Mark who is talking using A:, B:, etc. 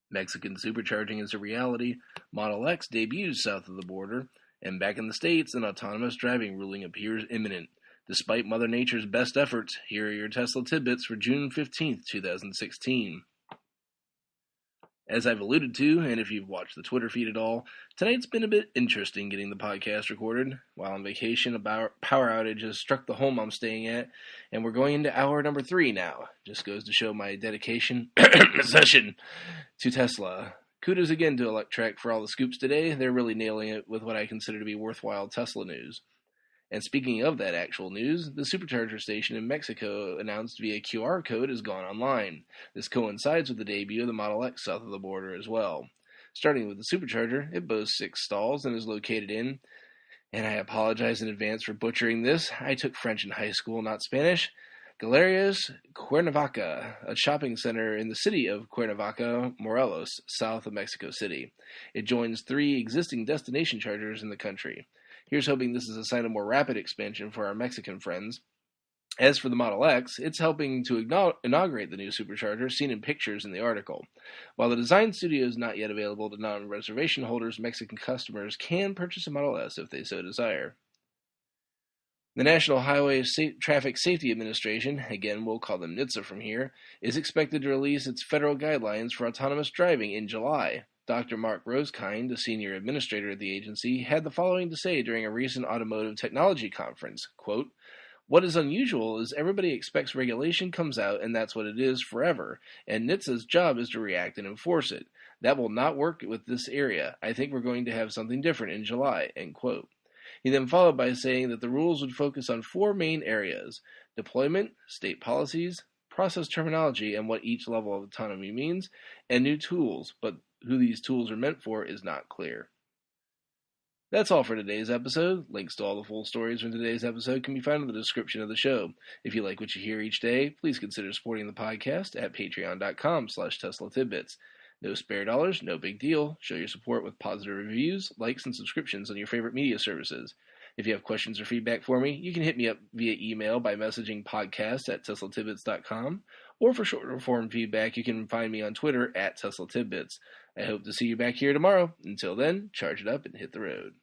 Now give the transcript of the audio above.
A: Mexican supercharging is a reality, Model X debuts south of the border, and back in the States, an autonomous driving ruling appears imminent. Despite Mother Nature's best efforts, here are your Tesla tidbits for June 15th, 2016. As I've alluded to, and if you've watched the Twitter feed at all, tonight's been a bit interesting getting the podcast recorded. While on vacation, a power outage has struck the home I'm staying at, and we're going into hour number 3 now. Just goes to show my dedication session to Tesla. Kudos again to Electrek for all the scoops today. They're really nailing it with what I consider to be worthwhile Tesla news. And speaking of that actual news, the Supercharger station in Mexico announced via QR code has gone online. This coincides with the debut of the Model X south of the border as well. Starting with the Supercharger, it boasts 6 stalls and is located in, and I apologize in advance for butchering this, I took French in high school, not Spanish, Galerías Cuernavaca, a shopping center in the city of Cuernavaca, Morelos, south of Mexico City. It joins 3 existing destination chargers in the country. Here's hoping this is a sign of more rapid expansion for our Mexican friends. As for the Model X, it's helping to inaugurate the new supercharger seen in pictures in the article. While the design studio is not yet available to non-reservation holders, Mexican customers can purchase a Model S if they so desire. The National Highway Traffic Safety Administration, again we'll call them NHTSA from here, is expected to release its federal guidelines for autonomous driving in July. Dr. Mark Rosekind, a senior administrator at the agency, had the following to say during a recent automotive technology conference, quote, "What is unusual is everybody expects regulation comes out and that's what it is forever, and NHTSA's job is to react and enforce it. That will not work with this area. I think we're going to have something different in July," end quote. He then followed by saying that the rules would focus on 4 main areas: deployment, state policies, process terminology and what each level of autonomy means, and new tools, but who these tools are meant for is not clear. That's all for today's episode. Links to all the full stories from today's episode can be found in the description of the show. If you like what you hear each day, please consider supporting the podcast at patreon.com/Tesla Tidbits. No spare dollars, no big deal. Show your support with positive reviews, likes, and subscriptions on your favorite media services. If you have questions or feedback for me, you can hit me up via email by messaging podcast@TeslaTidbits.com, or for shorter form feedback, you can find me on Twitter @TeslaTidbits. I hope to see you back here tomorrow. Until then, charge it up and hit the road.